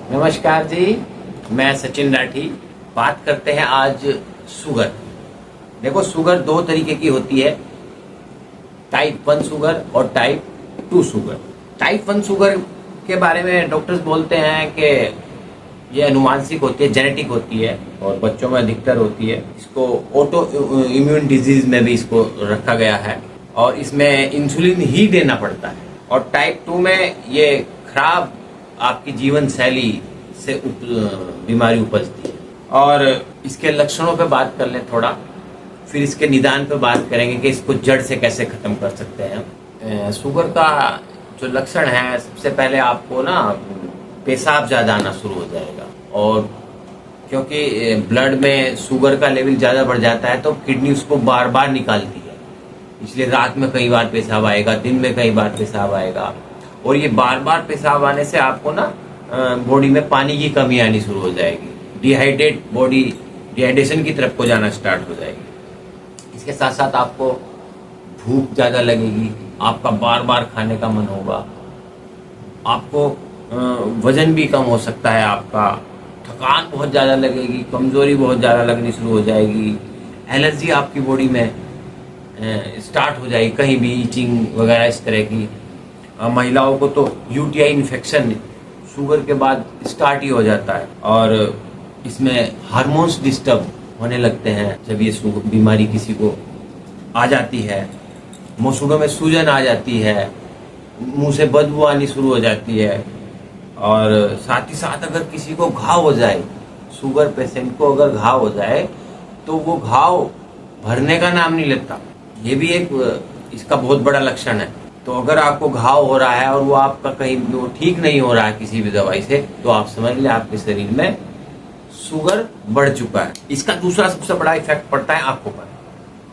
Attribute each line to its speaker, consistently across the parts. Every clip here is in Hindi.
Speaker 1: नमस्कार जी, मैं सचिन राठी। बात करते हैं आज शुगर। देखो, शुगर दो तरीके की होती है, टाइप 1 शुगर और टाइप 2 शुगर। टाइप 1 शुगर के बारे में डॉक्टर्स बोलते हैं कि ये अनुवांशिक होती है, जेनेटिक होती है और बच्चों में अधिकतर होती है। इसको ऑटो इम्यून डिजीज में भी इसको रखा गया है और इसमें इंसुलिन ही देना पड़ता है। और टाइप 2 में ये खराब आपकी जीवन शैली से बीमारी उपजती है। और इसके लक्षणों पे बात कर लें थोड़ा, फिर इसके निदान पे बात करेंगे कि इसको जड़ से कैसे खत्म कर सकते हैं। शुगर का जो लक्षण है, सबसे पहले आपको ना पेशाब ज़्यादा आना शुरू हो जाएगा। और क्योंकि ब्लड में शुगर का लेवल ज़्यादा बढ़ जाता है तो किडनी उसको बार बार निकालती है, इसलिए रात में कई बार पेशाब आएगा, दिन में कई बार पेशाब आएगा। और ये बार बार पेशाब आने से आपको ना बॉडी में पानी की कमी आनी शुरू हो जाएगी, डिहाइड्रेशन की तरफ को जाना स्टार्ट हो जाएगी। इसके साथ साथ आपको भूख ज़्यादा लगेगी, आपका बार बार खाने का मन होगा, आपको वजन भी कम हो सकता है, आपका थकान बहुत ज़्यादा लगेगी, कमज़ोरी बहुत ज़्यादा लगनी शुरू हो जाएगी, एलर्जी आपकी बॉडी में स्टार्ट हो जाएगी, कहीं भी ईचिंग वगैरह इस तरह की। महिलाओं को तो यूटीआई इन्फेक्शन शुगर के बाद स्टार्ट ही हो जाता है। और इसमें हार्मोन्स डिस्टर्ब होने लगते हैं जब ये बीमारी किसी को आ जाती है। मसूड़ों में सूजन आ जाती है, मुंह से बदबू आनी शुरू हो जाती है। और साथ ही साथ अगर किसी को घाव हो जाए, शुगर पेशेंट को अगर घाव हो जाए तो वो घाव भरने का नाम नहीं लेता। ये भी एक इसका बहुत बड़ा लक्षण है। तो अगर आपको घाव हो रहा है और वो आपका कहीं वो ठीक नहीं हो रहा है किसी भी दवाई से, तो आप समझ लें आपके शरीर में शुगर बढ़ चुका है। इसका दूसरा सबसे बड़ा इफेक्ट पड़ता है आंखों पर।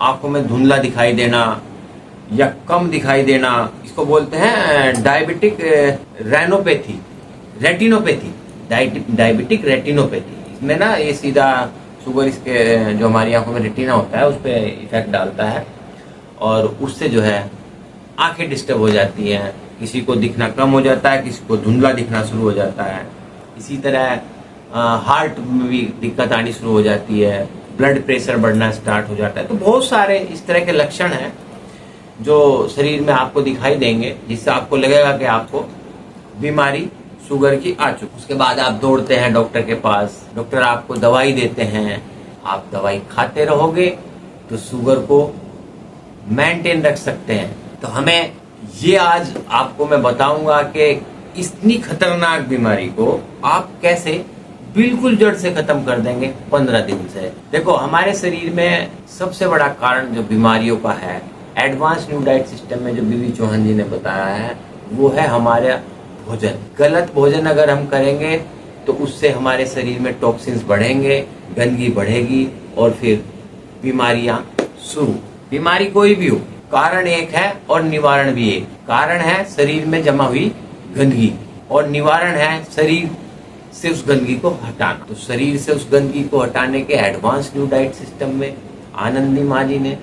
Speaker 1: आंखों में धुंधला दिखाई देना या कम दिखाई देना, इसको बोलते हैं डायबिटिक डायबिटिक रेटिनोपैथी। इसमें ना ये सीधा शुगर इसके जो हमारी आंखों में रेटिना होता है उस पर इफेक्ट डालता है और उससे जो है आंखें डिस्टर्ब हो जाती हैं। किसी को दिखना कम हो जाता है, किसी को धुंधला दिखना शुरू हो जाता है। इसी तरह हार्ट में भी दिक्कत आनी शुरू हो जाती है, ब्लड प्रेशर बढ़ना स्टार्ट हो जाता है। तो बहुत सारे इस तरह के लक्षण हैं जो शरीर में आपको दिखाई देंगे, जिससे आपको लगेगा कि आपको बीमारी शुगर की आ चुकी। उसके बाद आप दौड़ते हैं डॉक्टर के पास, डॉक्टर आपको दवाई देते हैं, आप दवाई खाते रहोगे तो शुगर को मेंटेन रख सकते हैं। तो हमें ये आज आपको मैं बताऊंगा कि इतनी खतरनाक बीमारी को आप कैसे बिल्कुल जड़ से खत्म कर देंगे 15 दिन से। देखो, हमारे शरीर में सबसे बड़ा कारण जो बीमारियों का है, एडवांस न्यू डाइट सिस्टम में जो बीवी चौहान जी ने बताया है, वो है हमारा भोजन। गलत भोजन अगर हम करेंगे तो उससे हमारे शरीर में टॉक्सिन्स बढ़ेंगे, गंदगी बढ़ेगी और फिर बीमारियां शुरू। बीमारी कोई भी हो, कारण एक है और निवारण भी एक। कारण है शरीर में जमा हुई गंदगी और निवारण है शरीर से उस गंदगी को हटाना। तो शरीर से उस गंदगी को हटाने के एडवांस न्यू डाइट सिस्टम में आनंदी माँ जी ने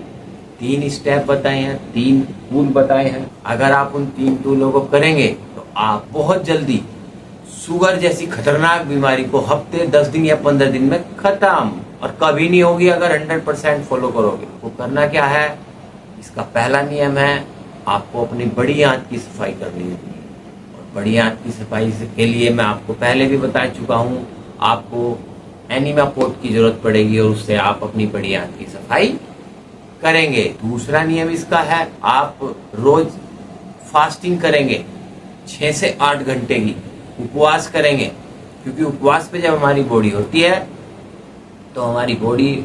Speaker 1: 3 स्टेप बताए हैं, 3 टूल बताए हैं। अगर आप उन 3 टूलों को करेंगे तो आप बहुत जल्दी शुगर जैसी खतरनाक बीमारी को हफ्ते, 10 दिन या 15 दिन में खत्म, और कभी नहीं होगी अगर 100% फॉलो करोगे। वो करना क्या है, इसका पहला नियम है आपको अपनी बड़ी आंत की सफाई करनी होगी। और बड़ी आंत की सफाई के लिए मैं आपको पहले भी बता चुका हूँ, आपको एनीमा पोर्ट की जरूरत पड़ेगी और उससे आप अपनी बड़ी आंत की सफाई करेंगे। दूसरा नियम इसका है, आप रोज फास्टिंग करेंगे, 6 से 8 घंटे की उपवास करेंगे। क्योंकि उपवास पे जब हमारी बॉडी होती है तो हमारी बॉडी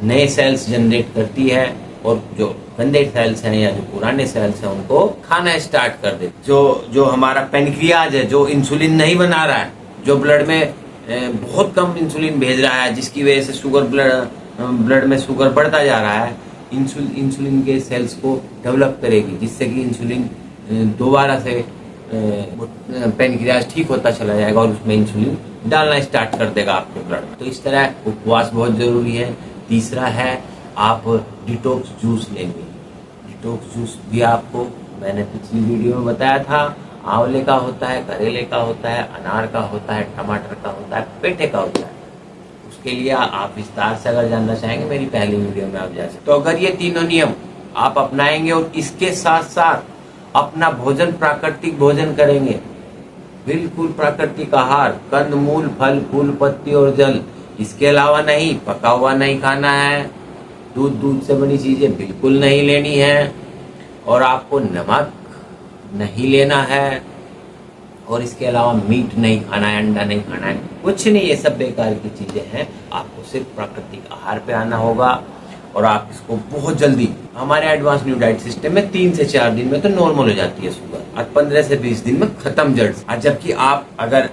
Speaker 1: नए सेल्स जनरेट करती है और जो गंदे सेल्स हैं या जो पुराने सेल्स हैं उनको खाना स्टार्ट कर दे। जो हमारा पेनक्रियाज है, जो इंसुलिन नहीं बना रहा है, जो ब्लड में बहुत कम इंसुलिन भेज रहा है, जिसकी वजह से ब्लड में शुगर बढ़ता जा रहा है, इंसुलिन के सेल्स को डेवलप करेगी, जिससे कि इंसुलिन दोबारा से पेनक्रियाज ठीक होता चला जाएगा और उसमें इंसुलिन डालना स्टार्ट कर देगा आपके ब्लड में। तो इस तरह उपवास बहुत जरूरी है। तीसरा है, आप डिटॉक्स जूस लेंगे। डिटॉक्स जूस भी आपको मैंने पिछली वीडियो में बताया था, आंवले का होता है, करेले का होता है, अनार का होता है, टमाटर का होता है, पेठे का होता है। उसके लिए आप विस्तार से अगर जानना चाहेंगे मेरी पहली वीडियो में आप जा सकते। तो अगर ये तीनों नियम आप अपनाएंगे और इसके साथ साथ अपना भोजन प्राकृतिक भोजन करेंगे, बिल्कुल प्राकृतिक आहार, कंद मूल, फल फूल, पत्ती और जल, इसके अलावा नहीं, पका हुआ नहीं खाना है, दूध से बनी चीजें बिल्कुल नहीं लेनी है, और आपको नमक नहीं लेना है, और इसके अलावा मीट नहीं खाना है, अंडा नहीं खाना है, कुछ नहीं, ये सब बेकार की चीजें हैं। आपको सिर्फ प्राकृतिक आहार पे आना होगा और आप इसको बहुत जल्दी, हमारे एडवांस न्यू डाइट सिस्टम में 3 से 4 दिन में तो नॉर्मल हो जाती है शुगर, और 15 से 20 दिन में खत्म जड़ से। जबकि आप अगर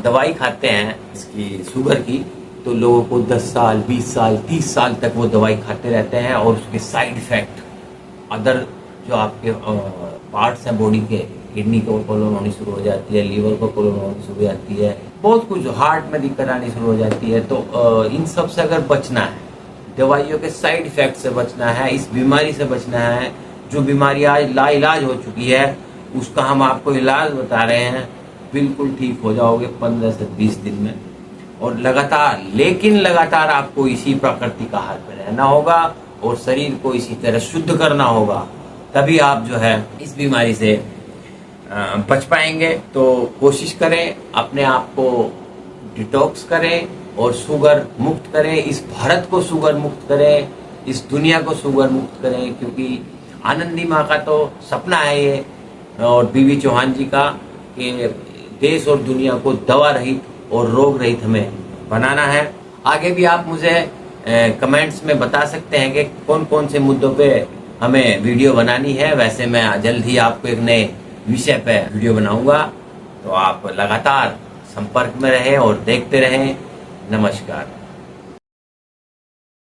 Speaker 1: दवाई खाते हैं इसकी शुगर की, तो लोगों को 10 साल 20 साल 30 साल तक वो दवाई खाते रहते हैं, और उसके साइड इफेक्ट अदर जो आपके पार्ट्स हैं बॉडी के, किडनी को प्रॉब्लम होनी शुरू हो जाती है, लीवर को प्रॉब्लम होनी शुरू हो जाती है, बहुत कुछ, हार्ट में दिक्कत आनी शुरू हो जाती है। तो इन सब से अगर बचना है, दवाइयों के साइड इफेक्ट से बचना है, इस बीमारी से बचना है, जो बीमारी आज लाइलाज हो चुकी है, उसका हम आपको इलाज बता रहे हैं, बिल्कुल ठीक हो जाओगे 15 से 20 दिन में। और लगातार, लेकिन लगातार आपको इसी प्राकृतिक आहार पर रहना होगा और शरीर को इसी तरह शुद्ध करना होगा, तभी आप जो है इस बीमारी से बच पाएंगे। तो कोशिश करें, अपने आप को डिटॉक्स करें और शुगर मुक्त करें, इस भारत को शुगर मुक्त करें, इस दुनिया को शुगर मुक्त करें, क्योंकि आनंदी माँ का तो सपना है ये, और बीवी चौहान जी का, कि देश और दुनिया को दवा रहित और रोग रहित हमें बनाना है। आगे भी आप मुझे कमेंट्स में बता सकते हैं कि कौन कौन से मुद्दों पे हमें वीडियो बनानी है। वैसे मैं जल्द ही आपको एक नए विषय पे वीडियो बनाऊंगा, तो आप लगातार संपर्क में रहें और देखते रहें। नमस्कार।